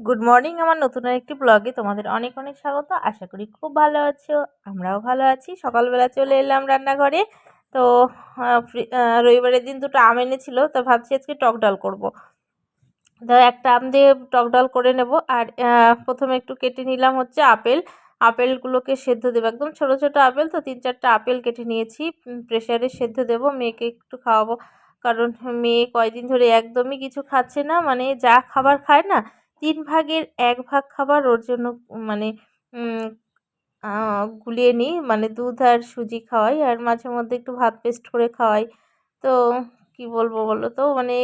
Good morning আমার নতুন আরেকটি ব্লগে তোমাদের অনেক অনেক স্বাগত। আশা করি খুব ভালো আছো, আমরাও ভালো আছি। সকালবেলা চলে এলাম রান্নাঘরে। তো রবিবারের দিন দুটো আম এনেছিল, তো ভাবছি আজকে টক ডাল করবো। তো একটা আম দিয়ে টক ডাল করে নেব। আর প্রথমে একটু কেটে নিলাম হচ্ছে আপেলগুলোকে সেদ্ধ দেবো, একদম ছোট ছোট আপেল। তো 3-4টা আপেল কেটে নিয়েছি, প্রেসারে সেদ্ধ দেবো, মেয়েকে একটু খাওয়াবো। কারণ মেয়ে কয়দিন ধরে একদমই কিছু খাচ্ছে না, মানে যা খাবার খায় না 3 ভাগের 1 ভাগ খাবার ওর জন্য মানে গুলিয়ে নিই, মানে দুধ আর সুজি খাওয়াই, আর মাঝে মধ্যে একটু ভাত পেস্ট করে খাওয়াই। তো কি বলবো বলো তো, মানে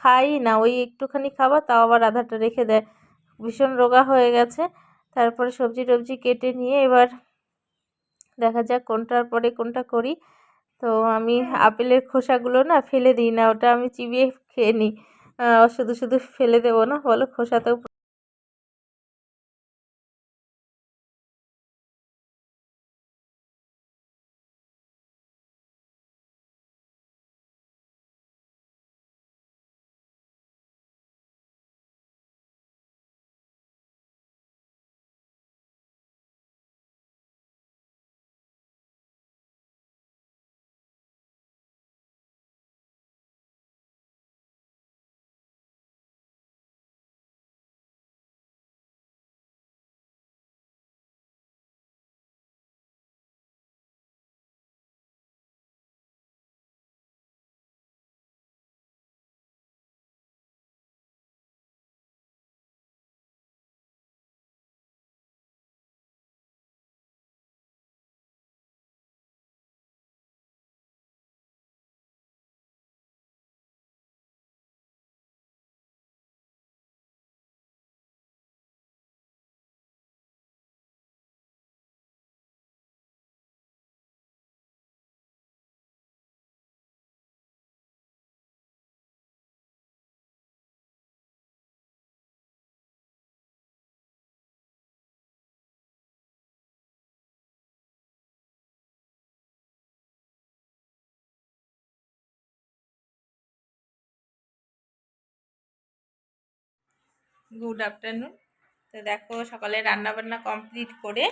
খাই না, ওই একটুখানি খাবার তাও আবার আধাটা রেখে দেয়। ভীষণ রোগা হয়ে গেছে। তারপরে সবজি টবজি কেটে নিয়ে এবার দেখা যাক কোনটার পরে কোনটা করি। তো আমি আপেলের খোসাগুলো না ফেলে দিই না, ওটা আমি চিবিয়ে খেয়ে নিই। শুধু শুধু ফেলে দেবো না, বলো, খোসাতেও। Good afternoon. তো দেখো, সকালে রান্না বান্না কমপ্লিট করে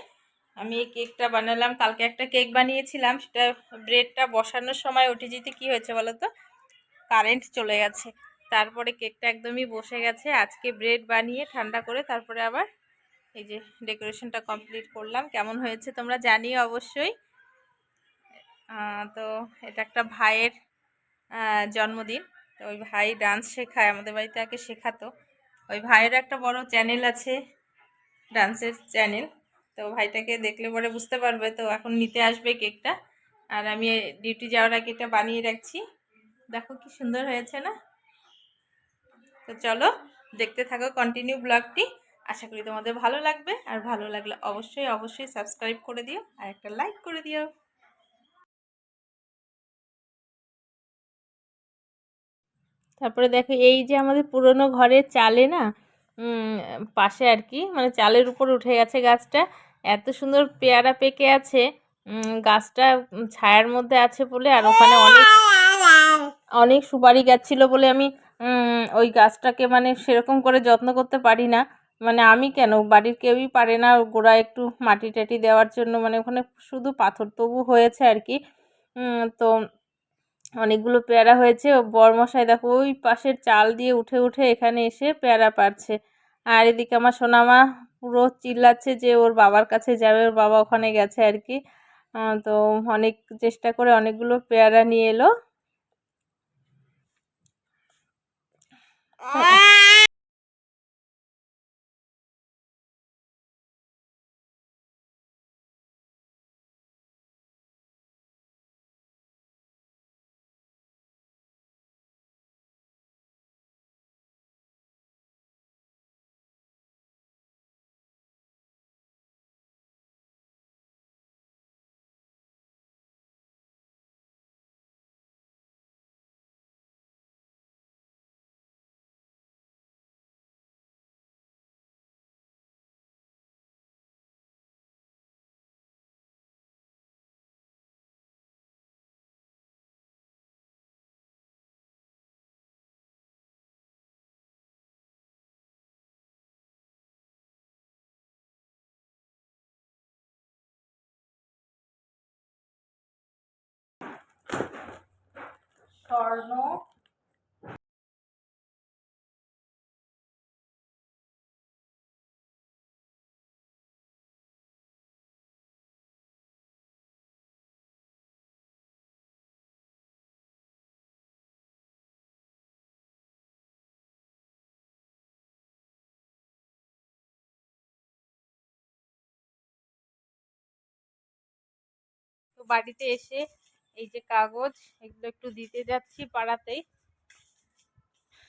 আমি এই কেকটা বানালাম। কালকে একটা কেক বানিয়েছিলাম, সেটা ব্রেডটা বসানোর সময় ওটিজিতে কি হয়েছে বলো তো, কারেন্ট চলে গেছে। তারপরে কেকটা একদমই বসে গেছে। আজকে ব্রেড বানিয়ে ঠান্ডা করে তারপরে আবার এই যে ডেকোরেশনটা কমপ্লিট করলাম। কেমন হয়েছে তোমরা জানিও অবশ্যই। তো এটা একটা ভাইয়ের জন্মদিন। তো ওই ভাই ডান্স শেখায়, আমাদের বাড়িতে আগে শেখাতো। ওই ভাইয়ের একটা বড় চ্যানেল আছে, ডান্সের চ্যানেল। তো ভাইটাকে দেখলে পরে বুঝতে পারবে। তো এখন নিতে আসবে কেকটা, আর আমি ডিউটি যাওয়ার আগে এটা বানিয়ে রাখছি। দেখো কি সুন্দর হয়েছে না? তো চলো দেখতে থাকো কন্টিনিউ ব্লগটি। আশা করি তোমাদের ভালো লাগবে, আর ভালো লাগলে অবশ্যই অবশ্যই সাবস্ক্রাইব করে দিও আর একটা লাইক করে দিও। তারপরে দেখো, এই যে আমাদের পুরনো ঘরের চালে না পাশে আর কি, মানে চালের উপর উঠে গেছে গাছটা। এত সুন্দর পেয়ারা পেকে আছে। গাছটা ছায়ার মধ্যে আছে বলে, আর ওখানে অনেক অনেক সুপারি গাছ ছিল বলে আমি ওই গাছটাকে মানে সেরকম করে যত্ন করতে পারি না। মানে আমি কেন, বাড়ির কেউই পারে না গোড়ায় একটু মাটি টাটি দেওয়ার জন্য, মানে ওখানে শুধু পাথর তবু হয়েছে আর কি। তো অনেকগুলো পেয়ারা হয়েছে। ও বরমশাই দেখো ওই পাশের চাল দিয়ে উঠে উঠে এখানে এসে পেয়ারা পাড়ছে। আর এদিকে আমার সোনামা পুরো চিল্লাচ্ছে যে ওর বাবার কাছে যাবে, ওর বাবা ওখানে গেছে আর কি। তো অনেক চেষ্টা করে অনেকগুলো পেয়ারা নিয়ে এলো। স্বর্ণ। তো বাড়িতে এসে এই যে কাগজ, এগুলো একটু দিতে যাচ্ছি পাড়াতেই।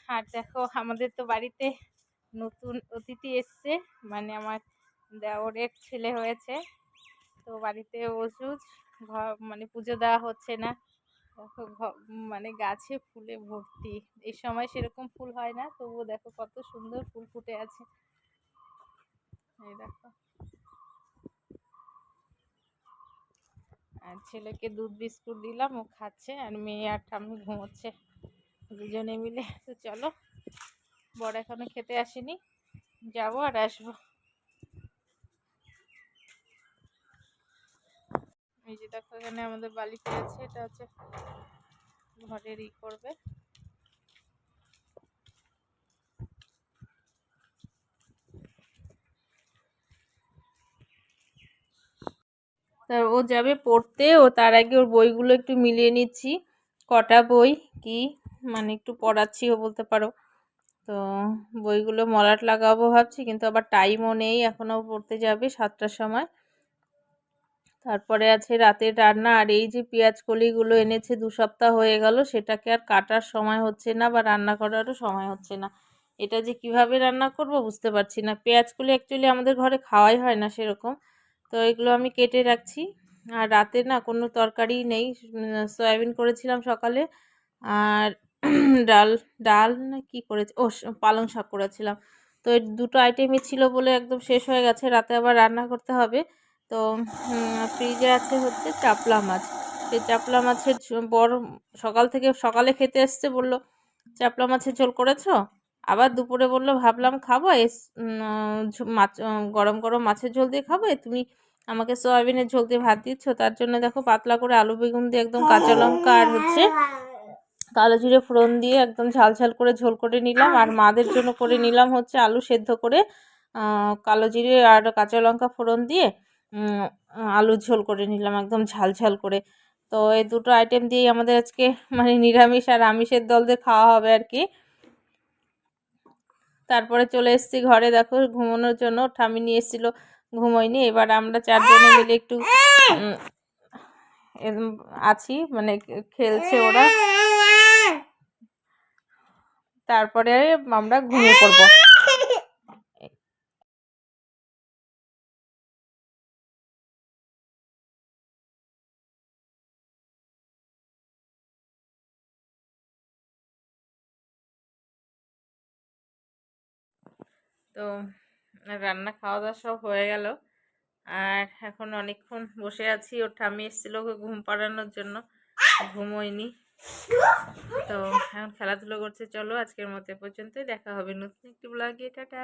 আর দেখো আমাদের তো বাড়িতে নতুন অতিথি এসছে, মানে আমার দেওরের ছেলে হয়েছে। তো বাড়িতে ওষুধ মানে পুজো দেওয়া হচ্ছে না। দেখো মানে গাছে ফুলে ভর্তি। এই সময় সেরকম ফুল হয় না, তবুও দেখো কত সুন্দর ফুল ফুটে আছে। এই দেখো। আর ছেলেকে দুধ বিস্কুট দিলাম, ও খাচ্ছে, আর মেয়ে আর ঠাম্মি ঘুমোচ্ছে দুজনে মিলে। তো চলো, বড় এখনো খেতে আসেনি, যাবো আর আসবো। এই যে দেখো এখানে আমাদের বালি পড়েছে, এটা হচ্ছে ঘরের করবে। তা ও যাবে পড়তে, ও তার আগে ওর বইগুলো একটু মিলিয়ে নিচ্ছি, কটা বই কি মানে একটু পড়াচ্ছিও বলতে পারো। তো বইগুলো মলাট লাগাবো ভাবছি, কিন্তু আবার টাইমও নেই, এখনও পড়তে যাবে 7টার সময়। তারপরে আছে রাতের রান্না, আর এই যে পেঁয়াজ কলিগুলো এনেছে 2 সপ্তাহ হয়ে গেল, সেটাকে আর কাটার সময় হচ্ছে না বা রান্না করারও সময় হচ্ছে না। এটা যে কিভাবে রান্না করব বুঝতে পারছি না। পেঁয়াজ কলি অ্যাকচুয়ালি আমাদের ঘরে খাওয়াই হয় না সেরকম, তো এগুলো আমি কেটে রাখছি। আর রাতে না কোনো তরকারি নেই, সয়াবিন করেছিলাম সকালে, আর ডাল ডাল না কি করেছি, ও পালং শাক করেছিলাম। তো এই দুটো আইটেমই ছিল বলে একদম শেষ হয়ে গেছে, রাতে আবার রান্না করতে হবে। তো ফ্রিজে আছে হচ্ছে চাপলা মাছ। সেই চাপলা মাছের বড় সকালে খেতে এসছে, বললো চাপলা মাছের ঝোল করেছো। আবার দুপুরে বললো ভাবলাম খাবো মাছ, গরম গরম মাছের ঝোল দিয়ে খাবো, তুমি আমাকে সয়াবিনের ঝোল দিয়ে ভাত দিচ্ছ। তার জন্য দেখো পাতলা করে আলু বেগুন দিয়ে একদম কাঁচা লঙ্কা আর হচ্ছে কালো জিরে ফোড়ন দিয়ে একদম ঝাল ঝাল করে ঝোল করে নিলাম। আর মাদের জন্য করে নিলাম হচ্ছে আলু সেদ্ধ করে কালো জিরে আর কাঁচা লঙ্কা ফোড়ন দিয়ে আলুর ঝোল করে নিলাম একদম ঝাল ঝাল করে। তো এই দুটো আইটেম দিয়েই আমাদের আজকে মানে নিরামিষ আর আমিষের দলদের খাওয়া হবে আর কি। তারপরে চলে এসেছি ঘরে, দেখো ঘুমানোর জন্য। ঠাম্মি নিয়ে এসেছিলো, ঘুমোয়নি। এবার আমরা 4জনে মিলে একটু আছি, মানে খেলছে ওরা। তারপরে আমরা ঘুমিয়ে পড়বো। তো রান্না খাওয়া দাওয়া সব হয়ে গেল, আর এখন অনেকক্ষণ বসে আছি। ওর ঠাম্মি এসেছিলো ওকে ঘুম পাড়ানোর জন্য, ঘুমোয়নি। তো এখন খেলাধুলো করছে। চলো আজকের মতো পর্যন্তই, দেখা হবে নতুন একটি ব্লগে, টাটা।